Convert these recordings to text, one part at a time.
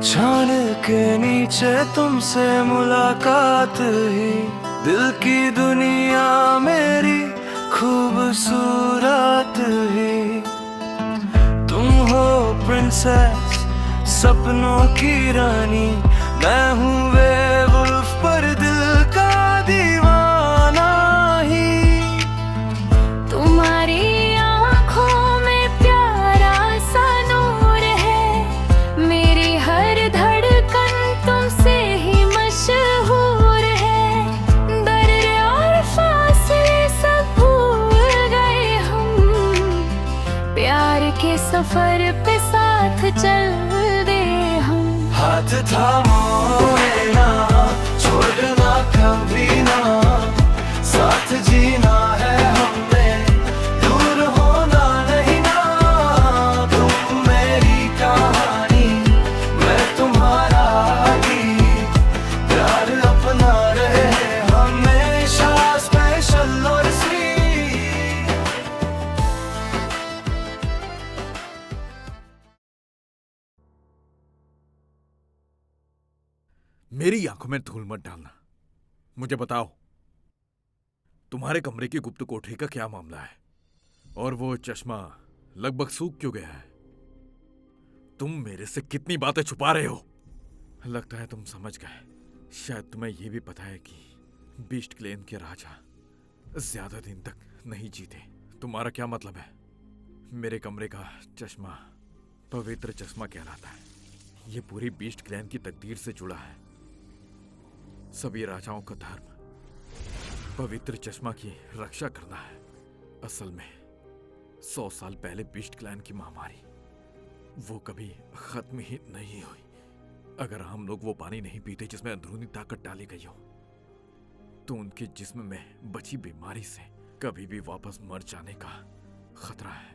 छान के नीचे तुमसे मुलाकात ही दिल की दुनिया मेरी खूबसूरत ही। तुम हो प्रिंसेस सपनों की रानी, मैं हूँ वेवुल्फ पर दिल का दीवाना ही। तुम्हारी आँखों में प्यारा सा नूर है, मेरी हर धड़कन तुमसे ही मशहूर है। दर्द और फासले सब भूल गए हम, प्यार के सफर पे साथ चल दे हम। हाथ थामो ना, छोड़ना कभी ना, साथ जीना है हमने, दूर होना नहीं ना। तुम मेरी कहानी, मैं तुम्हारा गीत, प्यार अपना रहे हमेशा स्पेशल और स्वीट। मेरी आंखों में धूल मत डालना। मुझे बताओ, तुम्हारे कमरे की गुप्त कोठरी का क्या मामला है? और वो चश्मा लगभग सूख क्यों गया है? तुम मेरे से कितनी बातें छुपा रहे हो? लगता है तुम समझ गए। शायद तुम्हें यह भी पता है कि बीस्ट क्लेन के राजा ज्यादा दिन तक नहीं जीते। तुम्हारा क्या मतलब है? मेरे कमरे का चश्मा पवित्र चश्मा कहलाता है। यह पूरी बीस्ट क्लैन की तकदीर से जुड़ा है। सभी राजाओं का धर्म पवित्र चश्मा की रक्षा करना है। असल में 100 साल पहले बीस्ट क्लैन की महामारी वो कभी खत्म ही नहीं हुई। अगर हम लोग वो पानी नहीं पीते जिसमें अंदरूनी ताकत डाली गई हो, तो उनके जिस्म में बची बीमारी से कभी भी वापस मर जाने का खतरा है।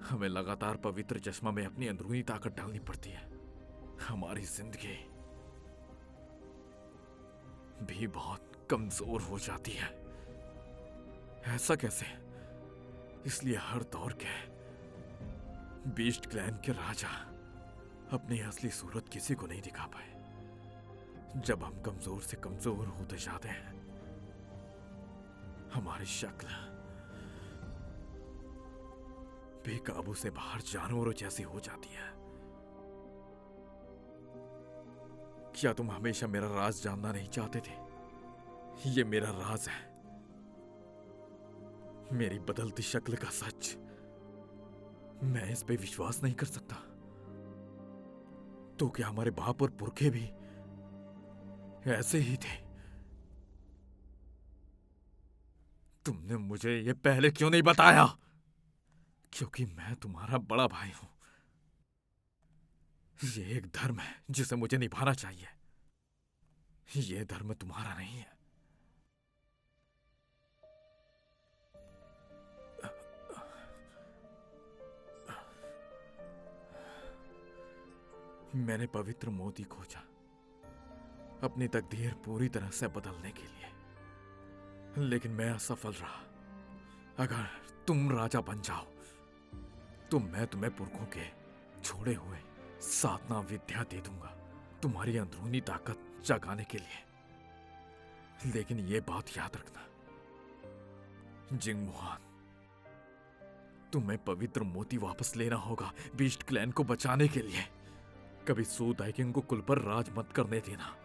हमें लगातार पवित्र चश्मा में अपनी अंदरूनी ताकत डालनी पड़ती है। हमारी जिंदगी भी बहुत कमजोर हो जाती है। ऐसा कैसे? इसलिए हर दौर के बीस्ट क्लैन के राजा अपनी असली सूरत किसी को नहीं दिखा पाए। जब हम कमजोर से कमजोर होते जाते हैं, हमारी शक्ल बेकाबू से बाहर जानवरों जैसी हो जाती है। क्या तुम हमेशा मेरा राज जानना नहीं चाहते थे? ये मेरा राज है, मेरी बदलती शक्ल का सच। मैं इस पे विश्वास नहीं कर सकता। तो क्या हमारे बाप और पुरखे भी ऐसे ही थे? तुमने मुझे ये पहले क्यों नहीं बताया? क्योंकि मैं तुम्हारा बड़ा भाई हूं। ये एक धर्म है जिसे मुझे निभाना चाहिए। ये धर्म तुम्हारा नहीं है। मैंने पवित्र मोती खोजा अपनी तकदीर पूरी तरह से बदलने के लिए, लेकिन मैं असफल रहा। अगर तुम राजा बन जाओ तो मैं तुम्हें पुरखों के छोड़े हुए साधना विद्या दे दूंगा, तुम्हारी अंदरूनी ताकत जगाने के लिए। लेकिन यह बात याद रखना जिंगमुहान, तुम्हें पवित्र मोती वापस लेना होगा बीस्ट क्लैन को बचाने के लिए। कभी सू दाइकिंग को कुल पर राज मत करने देना।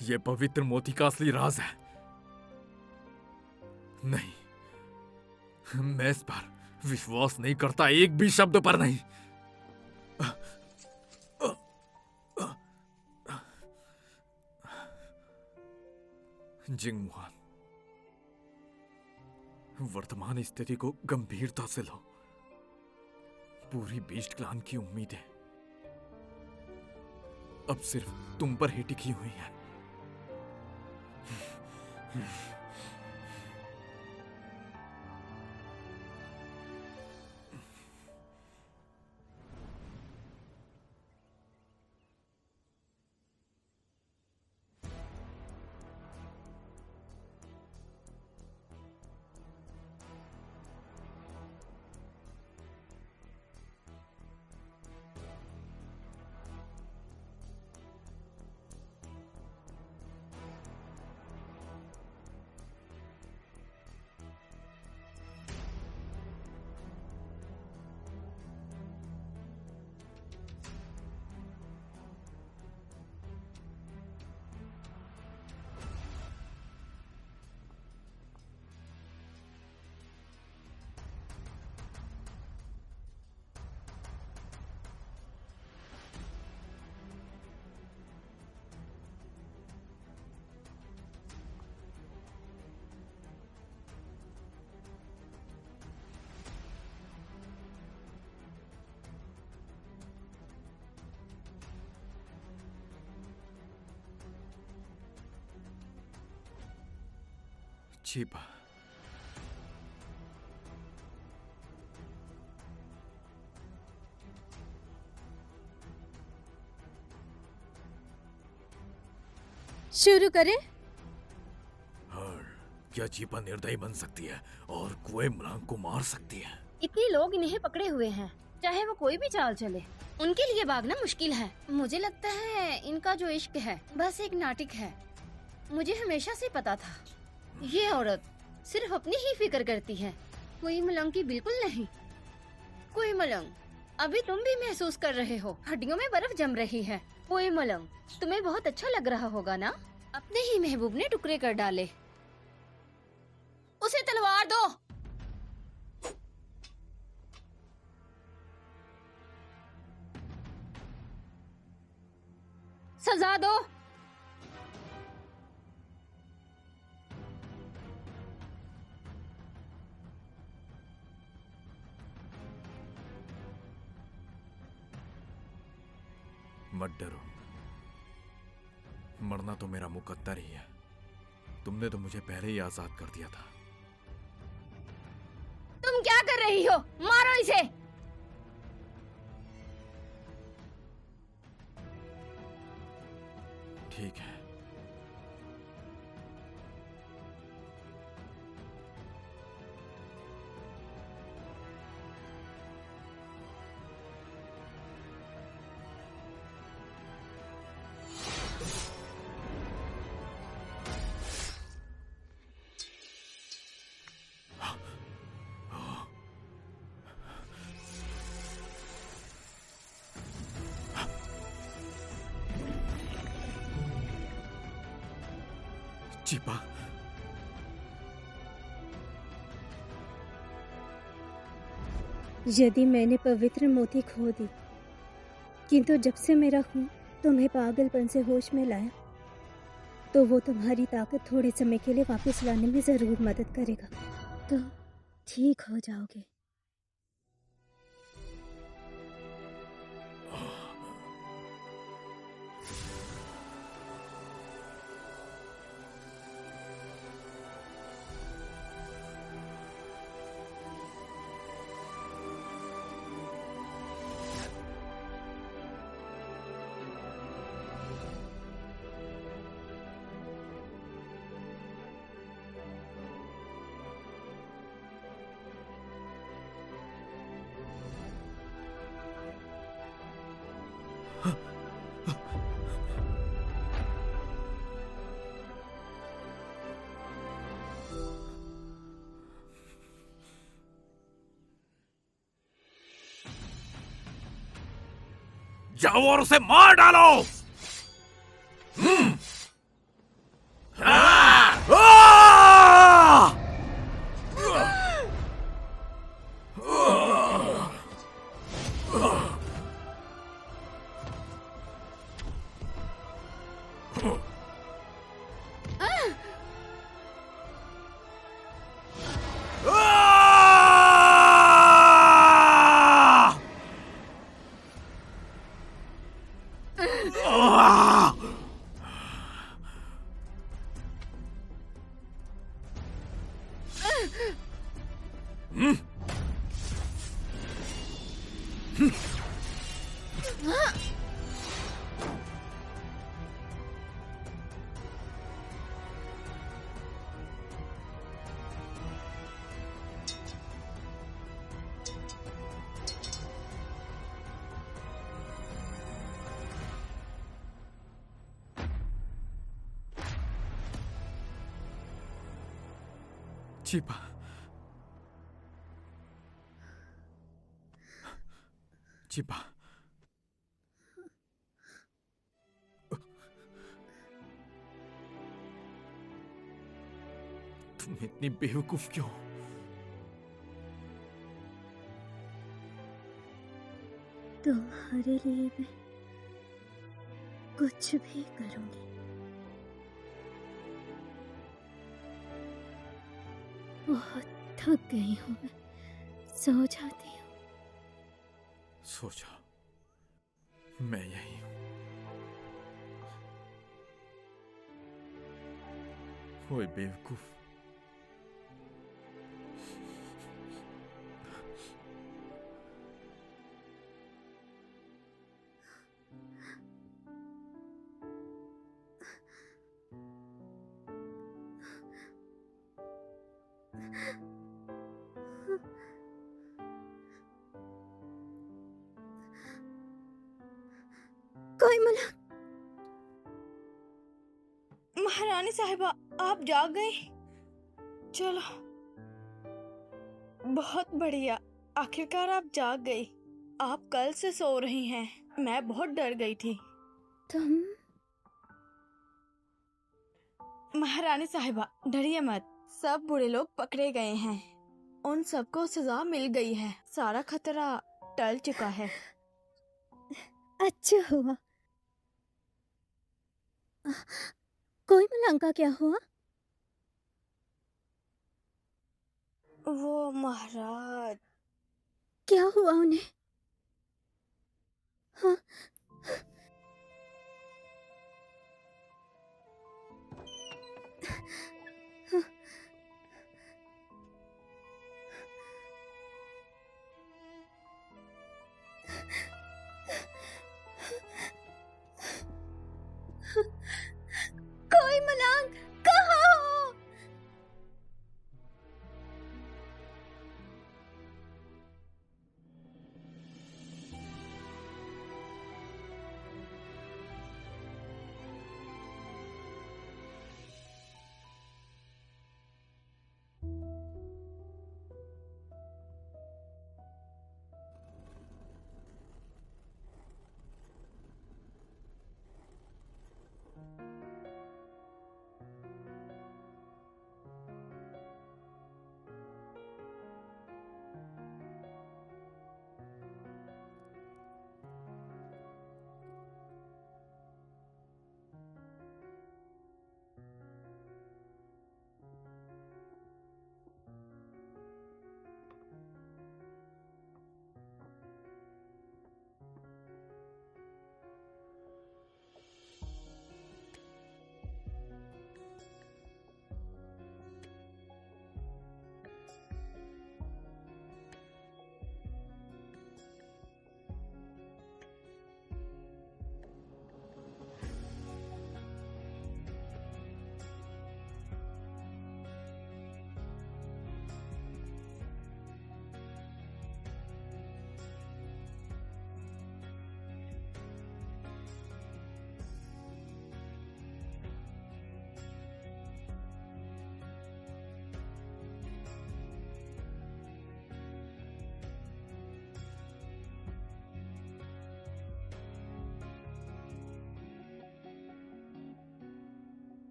यह पवित्र मोती का असली राज है। नहीं, मैं इस पर विश्वास नहीं करता, एक भी शब्द पर नहीं। जिंगमुहान, वर्तमान स्थिति को गंभीरता से लो। पूरी बीस्ट क्लान की उम्मीदें अब सिर्फ तुम पर ही टिकी हुई है। चीपा, शुरू करें। और क्या चीपा निर्दयी बन सकती है और कुएं मलांग को मार सकती है? इतने लोग इन्हें पकड़े हुए हैं, चाहे वो कोई भी चाल चले, उनके लिए भागना मुश्किल है। मुझे लगता है इनका जो इश्क है बस एक नाटक है। मुझे हमेशा से पता था, ये औरत सिर्फ अपनी ही फिक्र करती है, कोई मलंग की बिल्कुल नहीं। कोई मलंग, अभी तुम भी महसूस कर रहे हो, हड्डियों में बर्फ जम रही है। कोई मलंग, तुम्हें बहुत अच्छा लग रहा होगा ना? अपने ही महबूब ने टुकड़े कर डाले, उसे तलवार दो। सजा दो। मत डरो, मरना तो मेरा मुकद्दर ही है। तुमने तो मुझे पहले ही आजाद कर दिया था। तुम क्या कर रही हो? मारो इसे। ठीक है। चीपा, यदि मैंने पवित्र मोती खो दी, किंतु जब से मेरा खून तुम्हें पागलपन से होश में लाया, तो वो तुम्हारी ताकत थोड़े समय के लिए वापस लाने में जरूर मदद करेगा। तो ठीक हो जाओगे। जाओ और उसे मार डालो। चीपा, चीपा, तुम इतनी बेवकूफ क्यों? तुम्हारे लिए मैं कुछ भी करूंगी। बहुत थक गई हूँ मैं, सो जाती हूँ। सो जाओ, मैं यही हूं। ओए बेवकूफ, कोई मला महारानी साहिबा, आप जाग गई? चलो, बहुत बढ़िया, आखिरकार आप जाग गई। आप कल से सो रही हैं, मैं बहुत डर गई थी। तुम महारानी साहिबा, डरिए मत, सब बुरे लोग पकड़े गए हैं, उन सबको सजा मिल गई है, सारा खतरा टल चुका है। अच्छा हुआ। कोई मलांग का क्या हुआ? वो महाराज, क्या हुआ उन्हें? हाँ, कोई मलांग, कहाँ हो?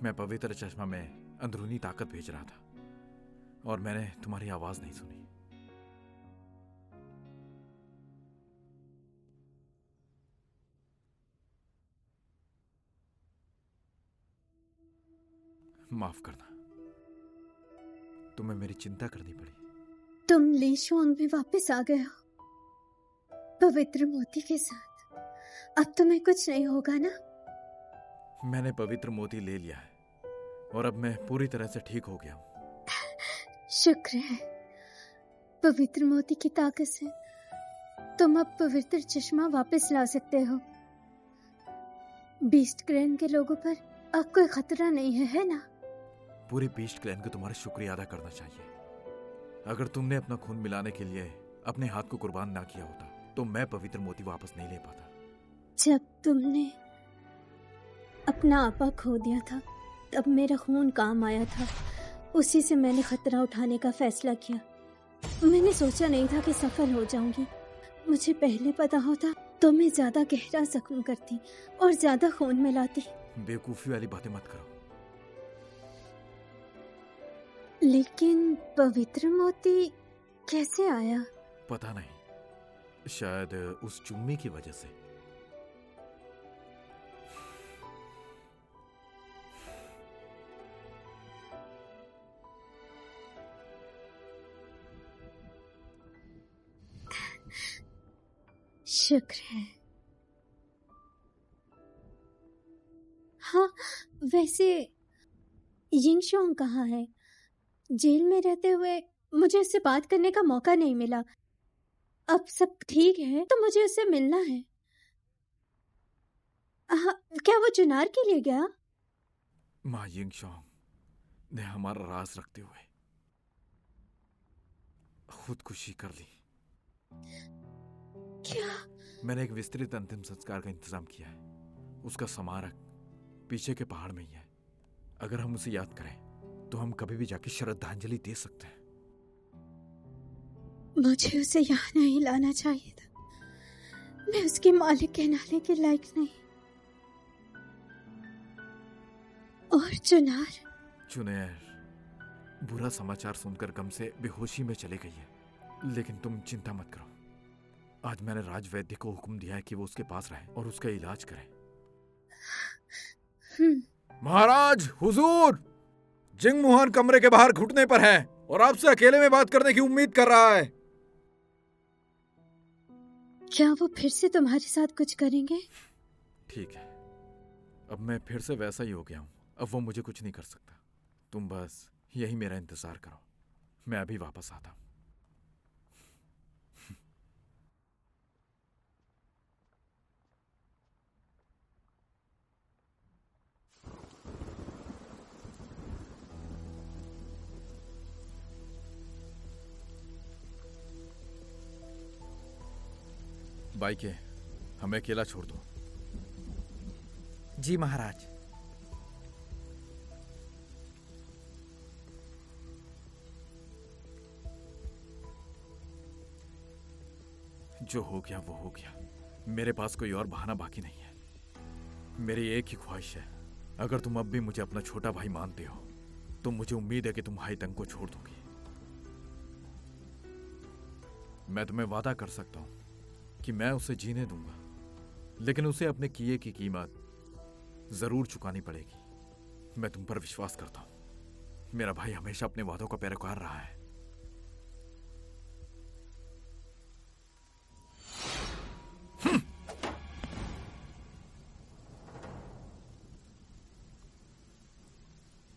मैं पवित्र चश्मा में अंदरूनी ताकत भेज रहा था और मैंने तुम्हारी आवाज नहीं सुनी। माफ करना, तुम्हें मेरी चिंता करनी पड़ी। तुम ली शुआंग में वापस आ गए हो पवित्र मोती के साथ। अब तुम्हें कुछ नहीं होगा ना? मैंने पवित्र मोती ले लिया है और अब मैं पूरी तरह से ठीक हो गया हूं। शुक्र है, पवित्र मोती की ताकत से तुम अब पवित्र चश्मा वापस ला सकते हो। बीस्ट क्लैन के लोगों पर अब कोई खतरा नहीं है ना? पूरे बीस्ट क्लैन को तुम्हारा शुक्रिया अदा करना चाहिए। अगर तुमने अपना खून मिलाने के लिए अपने हाथ को कुर्बान ना किया होता तो मैं पवित्र मोती वापस नहीं ले पाता। जब तुमने अपना आपा खो दिया था तब मेरा खून काम आया था। उसी से मैंने खतरा उठाने का फैसला किया। मैंने सोचा नहीं था कि सफल हो जाऊंगी। मुझे पहले पता होता तो मैं ज्यादा गहरा जख्म करती और ज्यादा खून मिलाती। बेवकूफी वाली बातें मत करो। लेकिन पवित्र मोती कैसे आया? पता नहीं, शायद उस चुम्मी की वजह से। शुक्र है। हाँ, वैसे यिंगशोंग कहाँ है? जेल में रहते हुए मुझे उससे बात करने का मौका नहीं मिला। अब सब ठीक है तो मुझे उससे मिलना है। क्या वो चुनार के लिए गया? माँ यिंगशोंग ने हमारा राज रखते हुए खुदकुशी कर ली। क्या? मैंने एक विस्तृत अंतिम संस्कार का इंतजाम किया है। उसका स्मारक पीछे के पहाड़ में ही है। अगर हम उसे याद करें तो हम कभी भी जाके श्रद्धांजलि दे सकते हैं। मुझे उसे यहाँ नहीं लाना चाहिए था। मैं उसके मालिक कहलाने के लायक नहीं। और चुनैर बुरा समाचार सुनकर गम से बेहोशी में चली गई है, लेकिन तुम चिंता मत करो। आज मैंने राज वैद्य को हुक्म दिया है कि वो उसके पास रहे और उसका इलाज करे। महाराज, हुजूर, जिंग मुहान कमरे के बाहर घुटने पर है और आपसे अकेले में बात करने की उम्मीद कर रहा है। क्या वो फिर से तुम्हारे साथ कुछ करेंगे? ठीक है, अब मैं फिर से वैसा ही हो गया हूं। अब वो मुझे कुछ नहीं कर सकता। तुम बस यही मेरा इंतजार करो, मैं अभी वापस आता हूं। बाइके, हमें अकेला छोड़ दो। जी महाराज। जो हो गया वो हो गया। मेरे पास कोई और बहाना बाकी नहीं है। मेरी एक ही ख्वाहिश है, अगर तुम अब भी मुझे अपना छोटा भाई मानते हो तो मुझे उम्मीद है कि तुम हाईतंग को छोड़ दोगी। मैं तुम्हें वादा कर सकता हूं कि मैं उसे जीने दूंगा, लेकिन उसे अपने किए की कीमत जरूर चुकानी पड़ेगी। मैं तुम पर विश्वास करता हूं। मेरा भाई हमेशा अपने वादों का पैरोकार रहा है।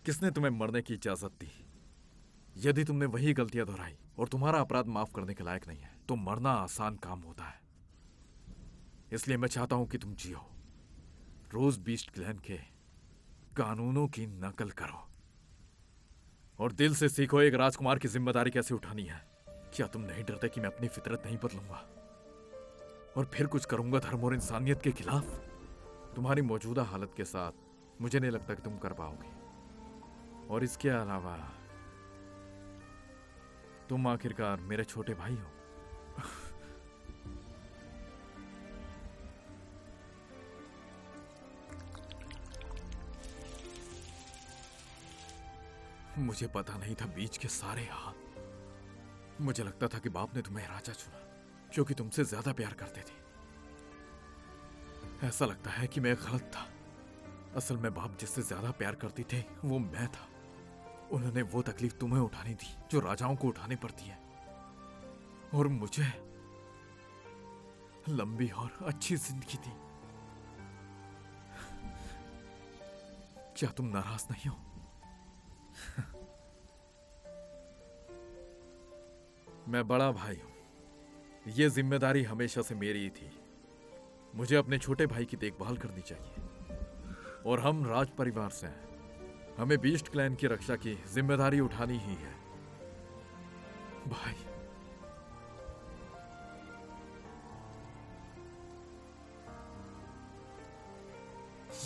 किसने तुम्हें मरने की इजाजत दी? यदि तुमने वही गलतियां दोहराई और तुम्हारा अपराध माफ करने के लायक नहीं है तो मरना आसान काम होता है। इसलिए मैं चाहता हूं कि तुम जियो, रोज बीस्ट क्लैन के कानूनों की नकल करो और दिल से सीखो एक राजकुमार की जिम्मेदारी कैसे उठानी है। क्या तुम नहीं डरते कि मैं अपनी फितरत नहीं बदलूंगा और फिर कुछ करूंगा धर्म और इंसानियत के खिलाफ? तुम्हारी मौजूदा हालत के साथ मुझे नहीं लगता कि तुम कर पाओगे। और इसके अलावा तुम आखिरकार मेरे छोटे भाई हो। मुझे पता नहीं था बीच के सारे हाथ। मुझे लगता था कि बाप ने तुम्हें राजा चुना क्योंकि तुमसे ज्यादा प्यार करते थे। ऐसा लगता है कि मैं गलत था। असल में बाप जिससे ज्यादा प्यार करती थे वो मैं था। उन्होंने वो तकलीफ तुम्हें उठानी थी जो राजाओं को उठानी पड़ती है, और मुझे लंबी और अच्छी जिंदगी दी। क्या तुम नाराज नहीं हो? मैं बड़ा भाई हूं। यह जिम्मेदारी हमेशा से मेरी ही थी। मुझे अपने छोटे भाई की देखभाल करनी चाहिए और हम राज परिवार से हैं। हमें बीस्ट क्लैन की रक्षा की जिम्मेदारी उठानी ही है। भाई,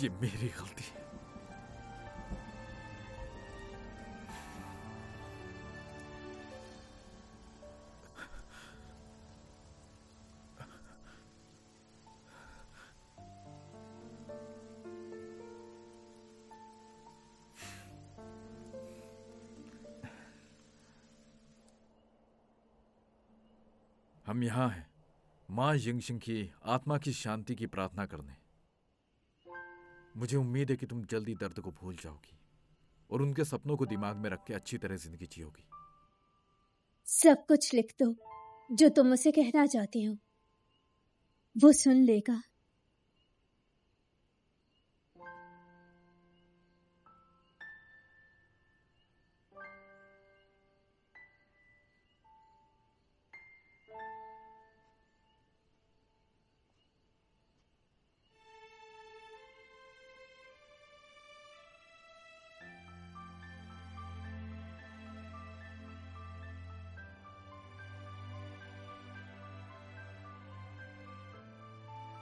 ये मेरी गलती है। हम यहां हैं मां यिंगशिंग की आत्मा की शांति की प्रार्थना करने। मुझे उम्मीद है कि तुम जल्दी दर्द को भूल जाओगी और उनके सपनों को दिमाग में रख के अच्छी तरह जिंदगी जियोगी। सब कुछ लिख दो जो तुम उसे कहना चाहती हो, वो सुन लेगा।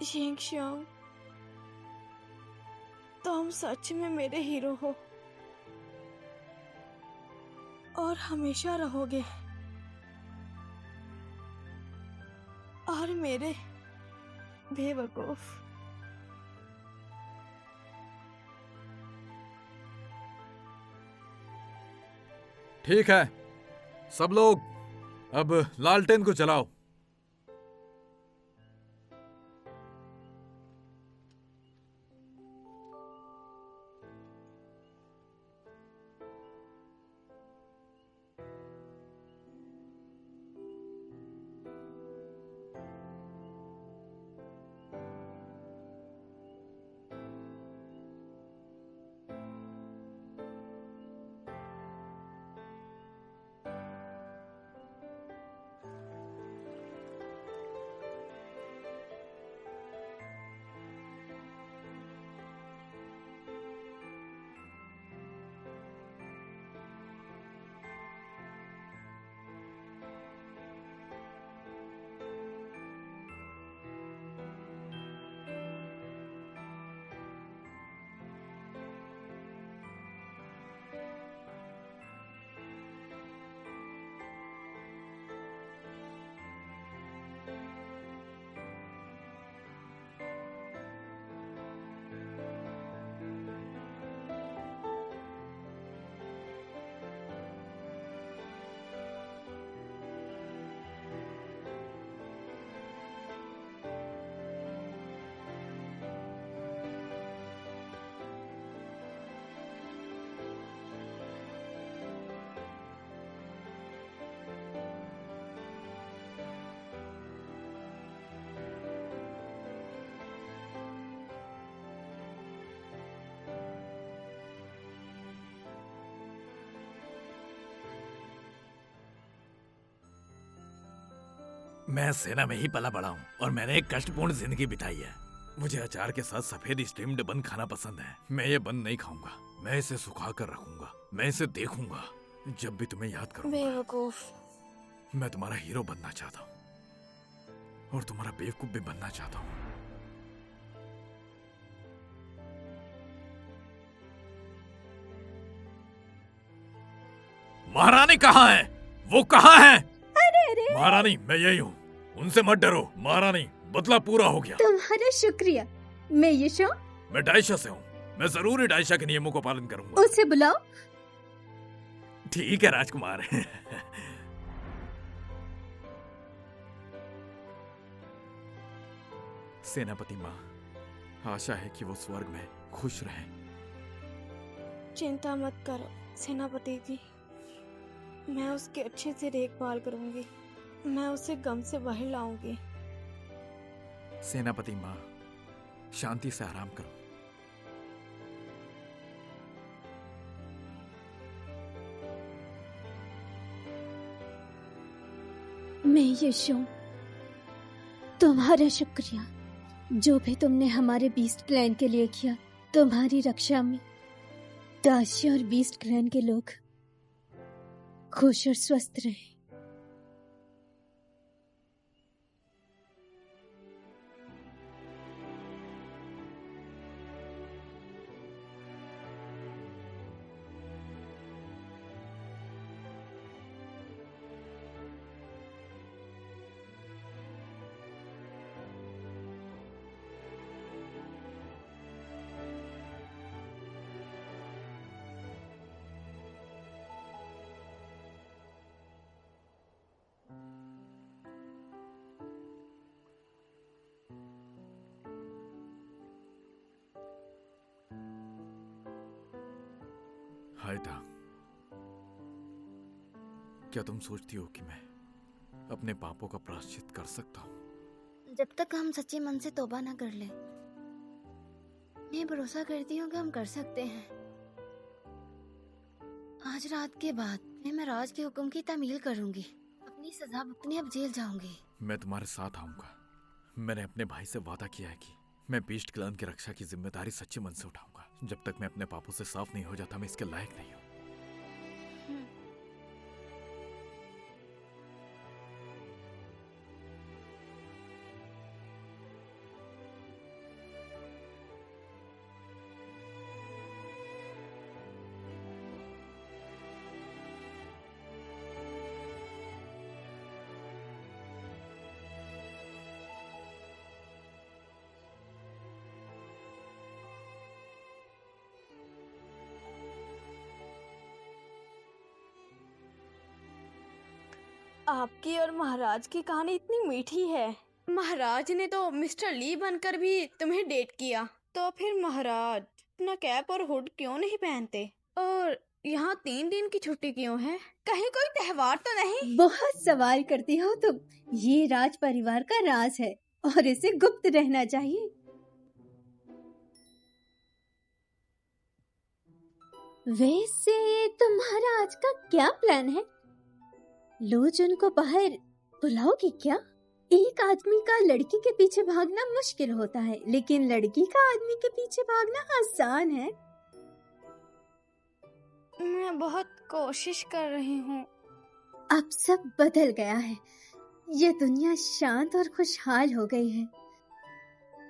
शिंग श्योंग, तुम सच में मेरे हीरो हो और हमेशा रहोगे। और मेरे बेवकूफ। ठीक है, सब लोग अब लालटेन को जलाओ। मैं सेना में ही पला बड़ा हूँ और मैंने एक कष्टपूर्ण जिंदगी बिताई है। मुझे अचार के साथ सफेद स्टीम्ड बन खाना पसंद है। मैं ये बन नहीं खाऊंगा, मैं इसे सुखा कर रखूंगा, मैं इसे देखूंगा जब भी तुम्हें याद करूंगा। बेवकूफ। मैं तुम्हारा हीरो बनना चाहता हूँ और तुम्हारा बेवकूफ भी बनना चाहता हूँ। महारानी कहाँ है? वो कहाँ है? अरे महारानी मैं यही हूँ, उनसे मत डरो। महारानी बदला पूरा हो गया। तुम्हारा शुक्रिया। मैं यशो, मैं डायशा से हूँ, मैं जरूर ही डायशा के नियमों का पालन करूंगा। उसे बुलाओ। ठीक है राजकुमार। सेनापति माँ, आशा है कि वो स्वर्ग में खुश रहें। चिंता मत करो सेनापति जी, मैं उसकी अच्छे से देखभाल करूंगी। मैं उसे गम से बाहर लाऊंगी। सेनापति माँ, शांति से आराम करो। मैं यशो, तुम्हारा शुक्रिया। जो भी तुमने हमारे बीस्ट क्लैन के लिए किया, तुम्हारी रक्षा में दाशी और बीस्ट क्लैन के लोग खुश और स्वस्थ रहे। हायदा, क्या तुम सोचती हो कि मैं अपने पापों का प्रायश्चित कर सकता हूँ? जब तक हम सच्चे मन से तौबा ना कर ले, मैं भरोसा करती हूँ कि हम कर सकते हैं। आज रात के बाद मैं राज के हुक्म की तामील करूंगी। अपनी सजा भुगतने अब जेल जाऊंगी। मैं तुम्हारे साथ आऊंगा। मैंने अपने भाई से वादा किया है कि मैं बीस्ट क्लैन की रक्षा की जिम्मेदारी सच्चे मन से उठाऊंगा। जब तक मैं अपने पापों से साफ नहीं हो जाता, मैं इसके लायक नहीं हूँ। आपकी और महाराज की कहानी इतनी मीठी है। महाराज ने तो मिस्टर ली बनकर भी तुम्हें डेट किया, तो फिर महाराज अपना कैप और हुड क्यों नहीं पहनते? और यहाँ 3 दिन की छुट्टी क्यों है? कहीं कोई त्योहार तो नहीं? बहुत सवाल करती हो तुम। ये राज परिवार का राज है और इसे गुप्त रहना चाहिए। वैसे तुम्हारा आज का क्या प्लान है? लोजन को बाहर बुलाओगी क्या? एक आदमी का लड़की के पीछे भागना मुश्किल होता है, लेकिन लड़की का आदमी के पीछे भागना आसान है। मैं बहुत कोशिश कर रही हूँ। अब सब बदल गया है। ये दुनिया शांत और खुशहाल हो गई है।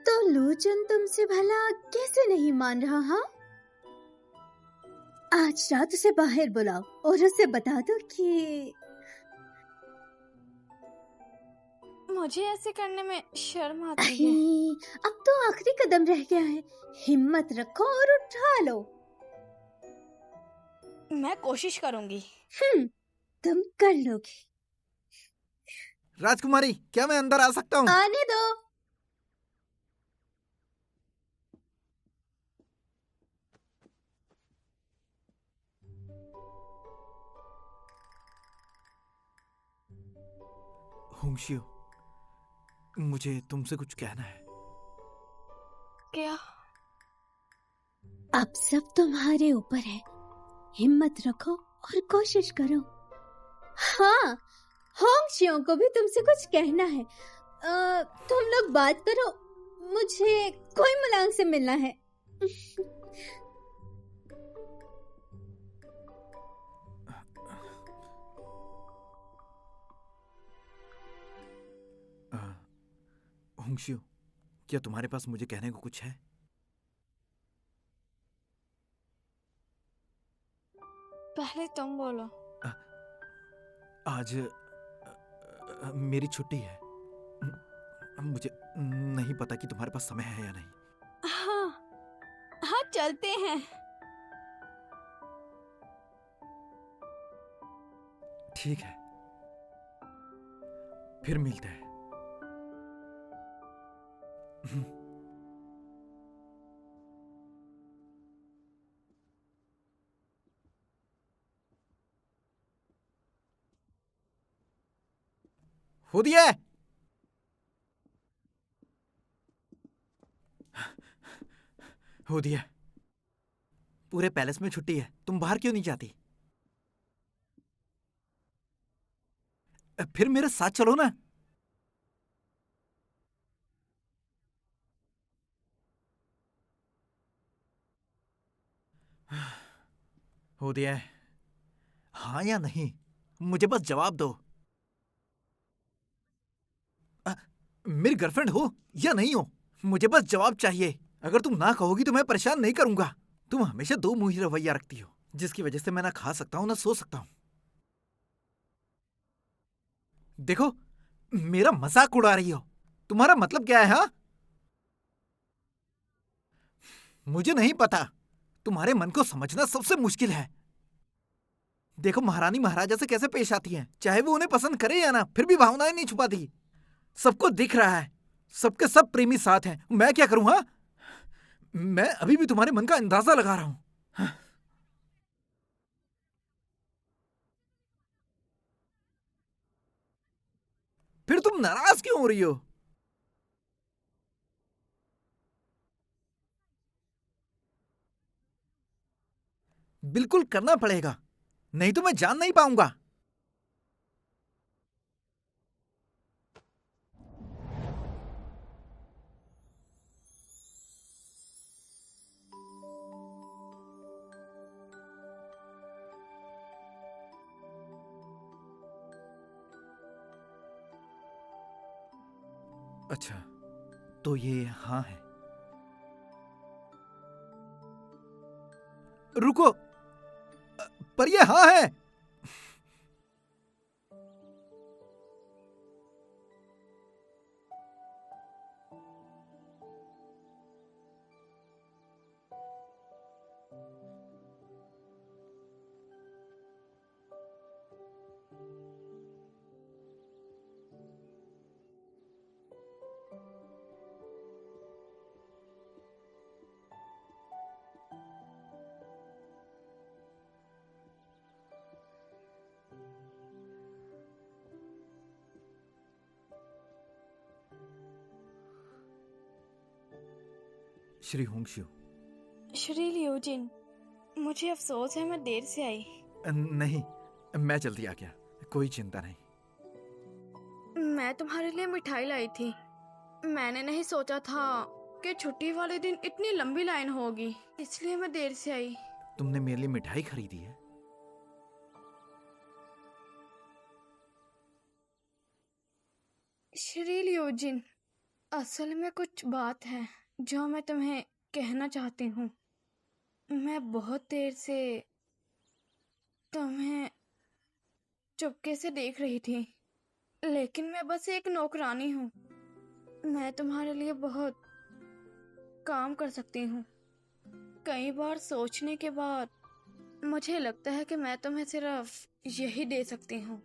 तो लोजन तुमसे भला कैसे नहीं मान रहा? हाँ, आज रात उसे बाहर बुलाओ और उसे बता दो कि मुझे ऐसे करने में शर्म आती है। अही, अब तो आखिरी कदम रह गया है। हिम्मत रखो और उठा लो। मैं कोशिश करूंगी। तुम कर लोगी। राजकुमारी, क्या मैं अंदर आ सकता हूँ? आने दो। होंगशियो, मुझे तुमसे कुछ कहना है। क्या? अब सब तुम्हारे ऊपर है। हिम्मत रखो और कोशिश करो। हाँ, होंगशियो को भी तुमसे कुछ कहना है। तुम लोग बात करो। मुझे कोई मुलांग से मिलना है। होंगशियो, क्या तुम्हारे पास मुझे कहने को कुछ है? पहले तुम बोलो। आज मेरी छुट्टी है। मुझे नहीं पता कि तुम्हारे पास समय है या नहीं। हाँ हाँ, चलते हैं। ठीक है, फिर मिलते हैं। हो दिया है। हो दिया। पूरे पैलेस में छुट्टी है, तुम बाहर क्यों नहीं जाती? फिर मेरे साथ चलो ना। हो दिया है। हाँ या नहीं, मुझे बस जवाब दो। मेरी गर्लफ्रेंड हो या नहीं हो, मुझे बस जवाब चाहिए। अगर तुम ना कहोगी तो मैं परेशान नहीं करूंगा। तुम हमेशा दो मुंही रवैया रखती हो, जिसकी वजह से मैं ना खा सकता हूं ना सो सकता हूं। देखो, मेरा मजाक उड़ा रही हो। तुम्हारा मतलब क्या है? हाँ, मुझे नहीं पता। तुम्हारे मन को समझना सबसे मुश्किल है। देखो, महारानी महाराजा से कैसे पेश आती हैं, चाहे वो उन्हें पसंद करे या ना, फिर भी भावनाएं नहीं छुपाती। सबको दिख रहा है, सबके सब प्रेमी साथ हैं। मैं क्या करूं? हाँ, मैं अभी भी तुम्हारे मन का अंदाजा लगा रहा हूं। हाँ? फिर तुम नाराज क्यों हो रही हो? बिल्कुल करना पड़ेगा, नहीं तो मैं जान नहीं पाऊंगा। अच्छा, तो ये हाँ है। रुको, पर ये हाँ है। श्री होंगशियो। श्री लियोजिन, मुझे अफसोस है मैं देर से आई। नहीं, मैं जल्दी आ गया, कोई चिंता नहीं। मैं तुम्हारे लिए मिठाई लाई थी। मैंने नहीं सोचा था कि छुट्टी वाले दिन इतनी लंबी लाइन होगी, इसलिए मैं देर से आई। तुमने मेरे लिए मिठाई खरीदी है? श्री लियोजिन, असल में कुछ बात है जो मैं तुम्हें कहना चाहती हूँ। मैं बहुत देर से तुम्हें चुपके से देख रही थी, लेकिन मैं बस एक नौकरानी हूँ। मैं तुम्हारे लिए बहुत काम कर सकती हूँ। कई बार सोचने के बाद मुझे लगता है कि मैं तुम्हें सिर्फ यही दे सकती हूँ।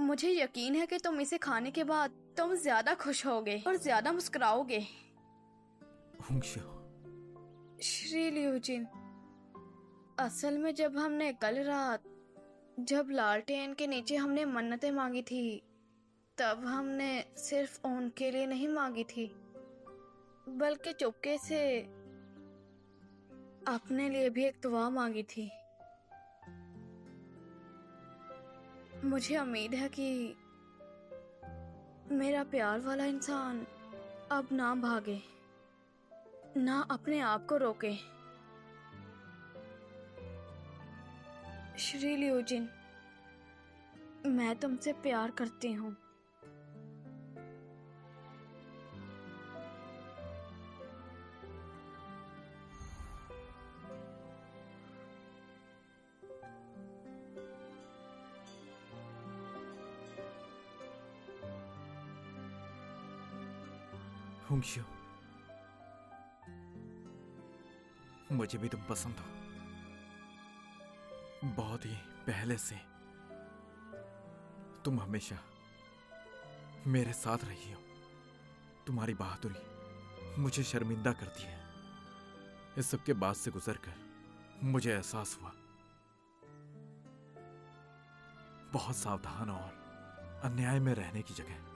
मुझे यकीन है कि तुम इसे खाने के बाद तुम ज्यादा खुश होगे और ज्यादा मुस्कुराओगे। होंगशियो। श्री लियोजिन, असल में जब हमने कल रात जब लालटेन के नीचे हमने मन्नतें मांगी थी, तब हमने सिर्फ उनके लिए नहीं मांगी थी, बल्कि चुपके से अपने लिए भी एक दुआ मांगी थी। मुझे उम्मीद है कि मेरा प्यार वाला इंसान अब ना भागे, ना अपने आप को रोके। श्री लियोजिन, मैं तुमसे प्यार करती हूँ। होंगशियो, मुझे भी तुम पसंद हो, बहुत ही पहले से। तुम हमेशा मेरे साथ रही हो। तुम्हारी बहादुरी मुझे शर्मिंदा करती है। इस सब के बाद से गुजरकर मुझे एहसास हुआ, बहुत सावधान और अन्याय में रहने की जगह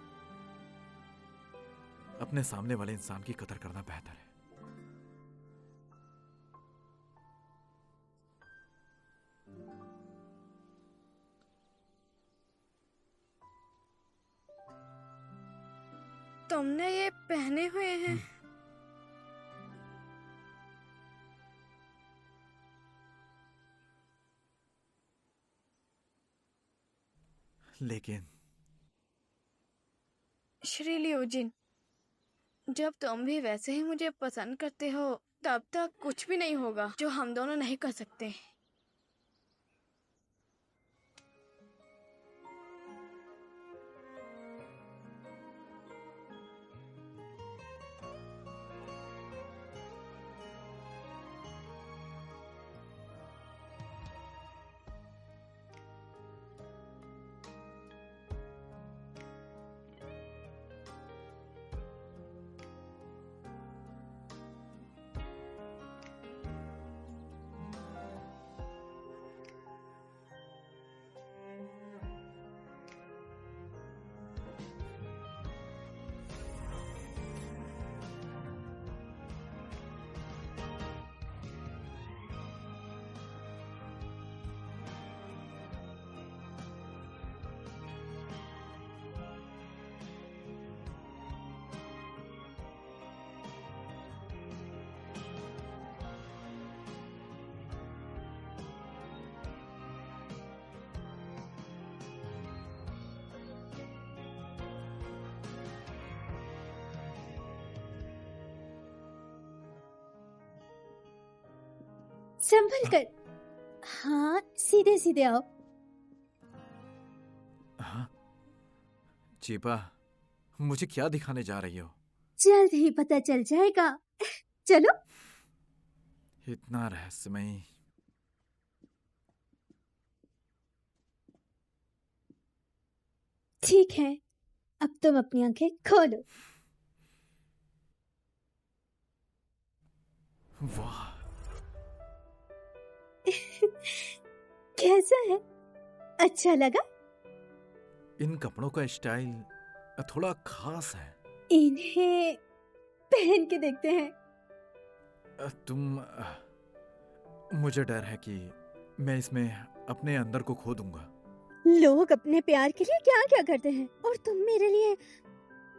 अपने सामने वाले इंसान की कदर करना बेहतर है। तुमने ये पहने हुए हैं? लेकिन श्री लियोजिन, जब तुम भी वैसे ही मुझे पसंद करते हो, तब तक कुछ भी नहीं होगा जो हम दोनों नहीं कर सकते। संभल कर। हाँ, सीधे सीधे आओ। हाँ चीपा, मुझे क्या दिखाने जा रही हो? जल्द ही पता चल जाएगा। चलो। इतना रहस्यमयी। ठीक है, अब तुम अपनी आंखें खोलो। वाह, कैसा है? अच्छा लगा? इन कपड़ों का स्टाइल थोड़ा खास है। इन्हें पहन के देखते हैं। मुझे डर है कि मैं इसमें अपने अंदर को खो दूंगा। लोग अपने प्यार के लिए क्या क्या करते हैं और तुम मेरे लिए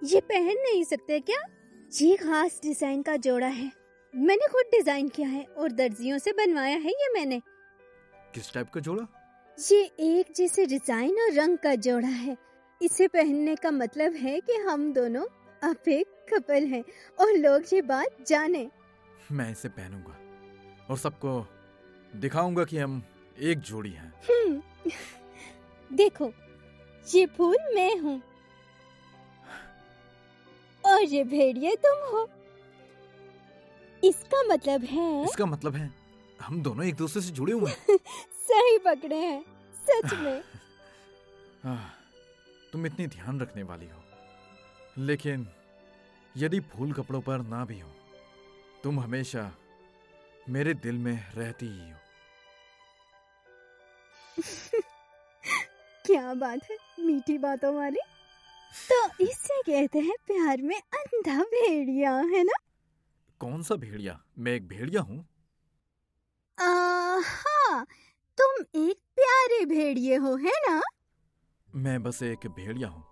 ये पहन नहीं सकते क्या? ये खास डिजाइन का जोड़ा है, मैंने खुद डिजाइन किया है और दर्जियों से बनवाया है ये मैंने। किस टाइप का जोड़ा? ये एक जैसे डिजाइन और रंग का जोड़ा है। इसे पहनने का मतलब है कि हम दोनों अब एक कपल हैं और लोग ये बात जाने। मैं इसे पहनूंगा और सबको दिखाऊंगा कि हम एक जोड़ी हैं। देखो, ये फूल मैं हूँ और ये भेड़िया तुम हो। इसका मतलब है हम दोनों एक दूसरे से जुड़े हुए हैं। सही पकड़े हैं, सच में। तुम इतनी ध्यान रखने वाली हो, लेकिन यदि फूल कपड़ों पर ना भी हो, तुम हमेशा मेरे दिल में रहती ही हो। क्या बात है, मीठी बातों वाली। तो इसे कहते हैं प्यार में अंधा भेड़िया, है ना? कौन सा भेड़िया? मैं एक भेड़िया हूँ। हाँ, तुम एक प्यारे भेड़िए हो, है ना? मैं बस एक भेड़िया हूँ।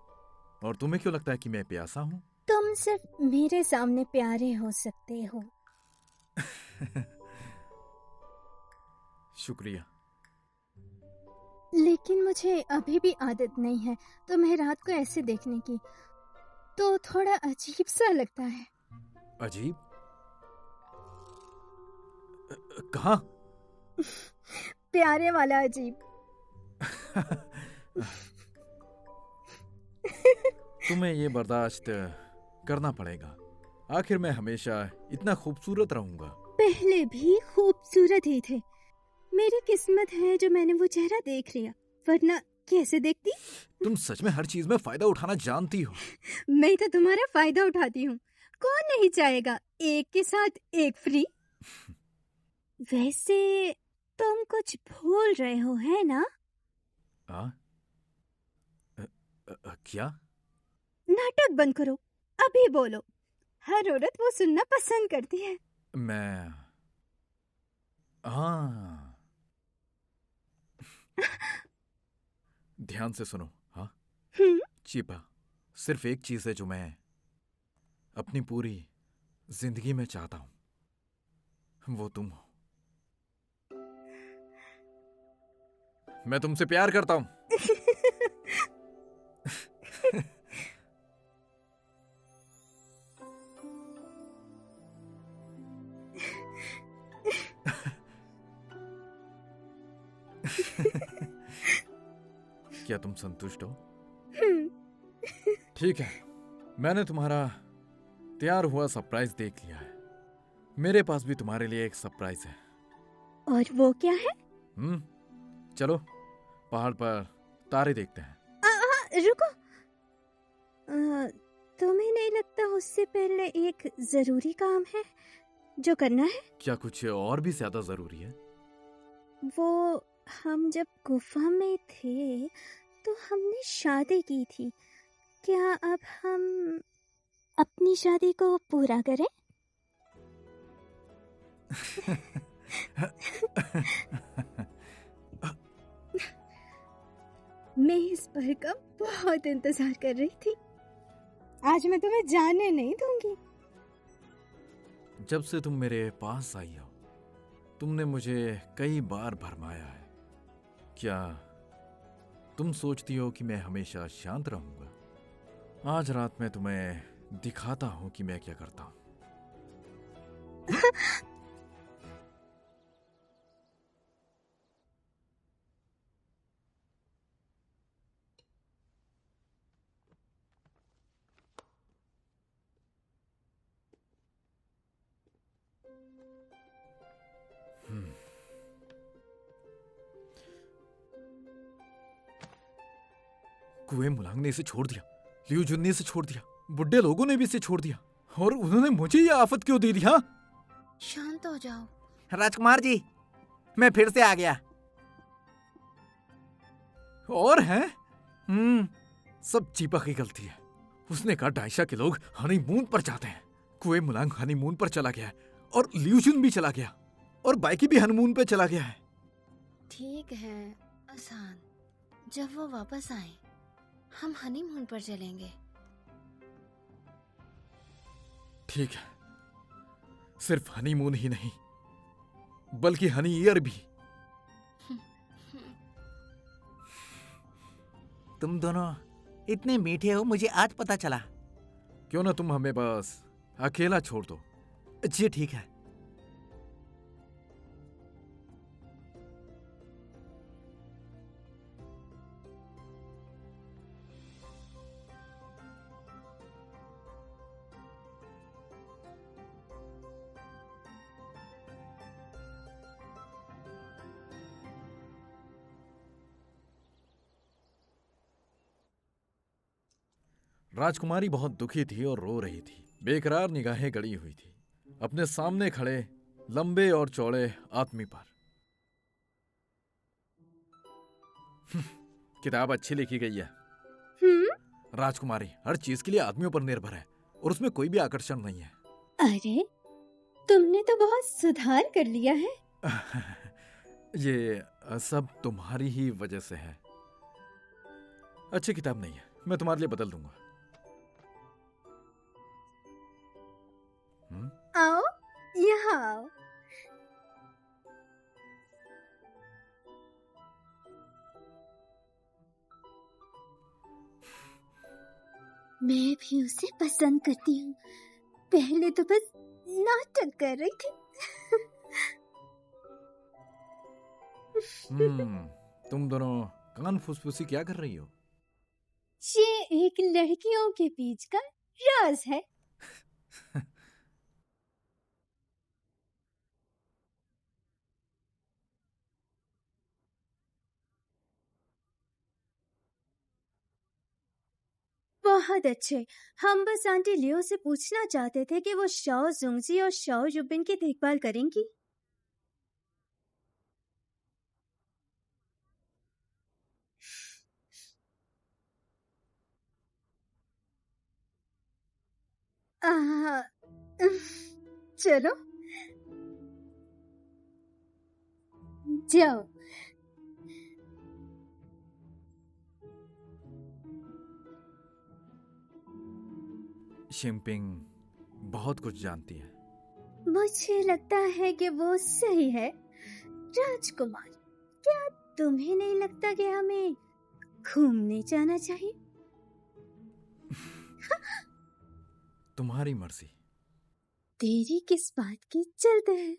और तुम्हें क्यों लगता है कि मैं प्यासा हूँ? तुम सिर्फ मेरे सामने प्यारे हो सकते हो। शुक्रिया। लेकिन मुझे अभी भी आदत नहीं है तुम्हें रात को ऐसे देखने की, तो थोड़ा अजीब सा लगता है। अजीब? कहाँ? प्यारे वाला अजीब। तुम्हें ये बर्दाश्त करना पड़ेगा। आखिर मैं हमेशा इतना खूबसूरत रहूंगा। पहले भी खूबसूरत ही थे। मेरी किस्मत है जो मैंने वो चेहरा देख लिया, वरना कैसे देखती? तुम सच में हर चीज में फायदा उठाना जानती हो। मैं तो तुम्हारा फायदा उठाती हूँ। कौन नहीं चाहेगा एक के साथ एक फ्री? वैसे तुम कुछ भूल रहे हो, है ना? क्या? नाटक बंद करो, अभी बोलो। हर औरत वो सुनना पसंद करती है। मैं हाँ। ध्यान से सुनो। हाँ, चीपा, सिर्फ एक चीज है जो मैं अपनी पूरी जिंदगी में चाहता हूं, वो तुम हो। मैं तुमसे प्यार करता हूं। क्या तुम संतुष्ट हो? ठीक है, मैंने तुम्हारा तैयार हुआ सरप्राइज देख लिया है। मेरे पास भी तुम्हारे लिए एक सरप्राइज है। और वो क्या है? चलो पहाड़ पर तारे देखते हैं। रुको, तुम्हें नहीं लगता उससे पहले एक जरूरी काम है जो करना है? क्या कुछ और भी ज्यादा जरूरी है? वो हम जब गुफा में थे तो हमने शादी की थी। क्या अब हम अपनी शादी को पूरा करें? मैं इस पल का बहुत इंतजार कर रही थी। आज मैं तुम्हें जाने नहीं दूंगी। जब से तुम मेरे पास आई हो, तुमने मुझे कई बार भरमाया है। क्या तुम सोचती हो कि मैं हमेशा शांत रहूंगा? आज रात मैं तुम्हें दिखाता हूं कि मैं क्या करता हूं। कुएं मुलांग ने इसे छोड़ दिया, लियू जुन ने इसे छोड़ दिया, बुड्ढे लोगों ने भी इसे छोड़ दिया, और उन्होंने मुझे ये आफत क्यों दे दी? हाँ, शांत हो जाओ। राजकुमार जी, मैं फिर से आ गया। और हैं? सब चीपा की गलती है। उसने कहा डायशा के लोग हनीमून पर जाते हैं, कुए मुलांग हनीमून पर चला गया है और ल्यूजुन भी चला गया और बाइकी भी हनीमून पे चला गया है। ठीक है आसान, जब वो वापस आए हम हनीमून पर चलेंगे। ठीक है, सिर्फ हनीमून ही नहीं बल्कि हनी ईयर भी। तुम दोनों इतने मीठे हो, मुझे आज पता चला। क्यों ना तुम हमें बस अकेला छोड़ दो। जी ठीक है। राजकुमारी बहुत दुखी थी और रो रही थी, बेकरार निगाहें गड़ी हुई थी अपने सामने खड़े लंबे और चौड़े आदमी पर। किताब अच्छी लिखी गई है। राजकुमारी हर चीज के लिए आदमियों पर निर्भर है और उसमें कोई भी आकर्षण नहीं है। अरे तुमने तो बहुत सुधार कर लिया है। ये सब तुम्हारी ही वजह से है। अच्छी किताब नहीं है, मैं तुम्हारे लिए बदल दूंगा। आओ यहाँ आओ। मैं भी उसे पसंद करती हूँ। पहले तो बस नाटक कर रही थी। तुम दोनों कान फुसफुसी क्या कर रही हो? ये एक लड़कियों के बीच का राज है। बहुत अच्छे। हम बस आंटी लियो से पूछना चाहते थे कि वो शाओ जुंगजी और शाओ युबिन की देखभाल करेंगी। चलो जाओ। शिंपिंग बहुत कुछ जानती है। मुझे लगता है कि वो सही है। राजकुमार, क्या तुम्हें नहीं लगता कि हमें घूमने जाना चाहिए? तुम्हारी मर्जी। देरी किस बात की, चलते हैं।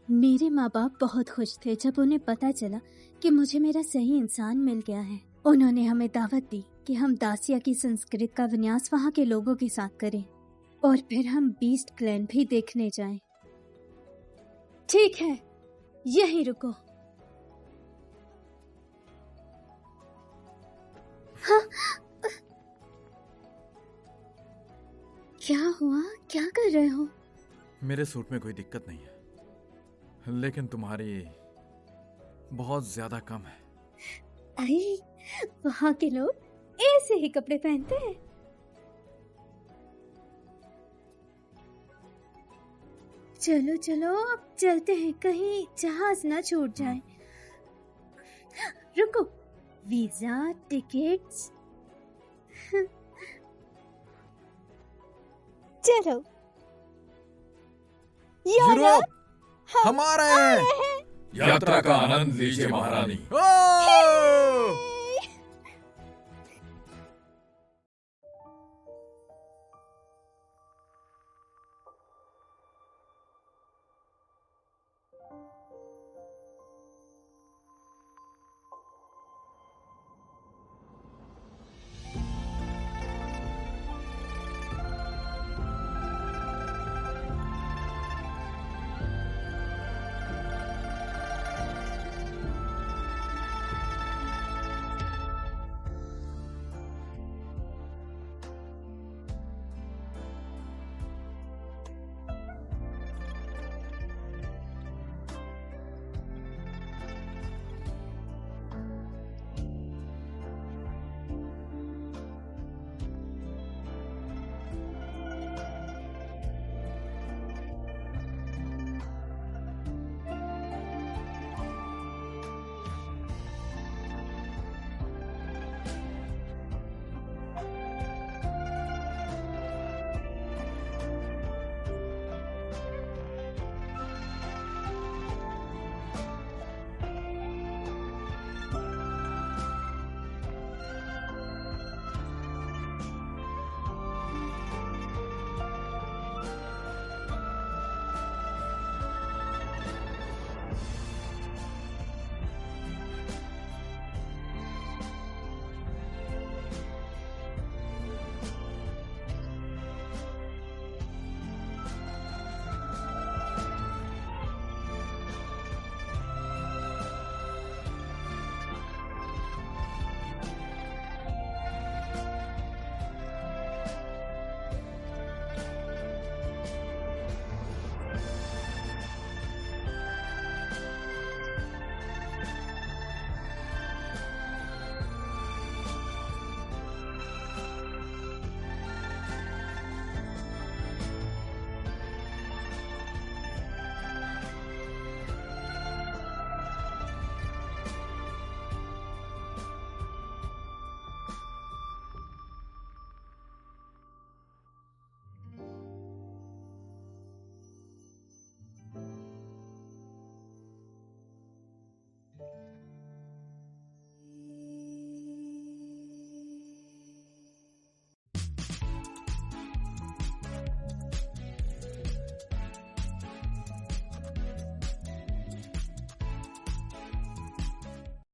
मेरे माँ बाप बहुत खुश थे जब उन्हें पता चला कि मुझे मेरा सही इंसान मिल गया है। उन्होंने हमें दावत दी कि हम दासिया की संस्कृति का विन्यास वहाँ के लोगों के साथ करें और फिर हम बीस्ट क्लैन भी देखने जाएं। ठीक है, यहीं रुको। हाँ? क्या हुआ? क्या कर रहे हो? मेरे सूट में कोई दिक्कत नहीं है, लेकिन तुम्हारी बहुत ज्यादा कम है। अरे वहाँ के लोग ऐसे ही कपड़े पहनते हैं। चलो चलो अब चलते हैं, कहीं जहाज ना छूट जाए। रुको, वीजा, टिकट्स। चलो यूरोप हमारे यात्रा का आनंद लीजिए महारानी।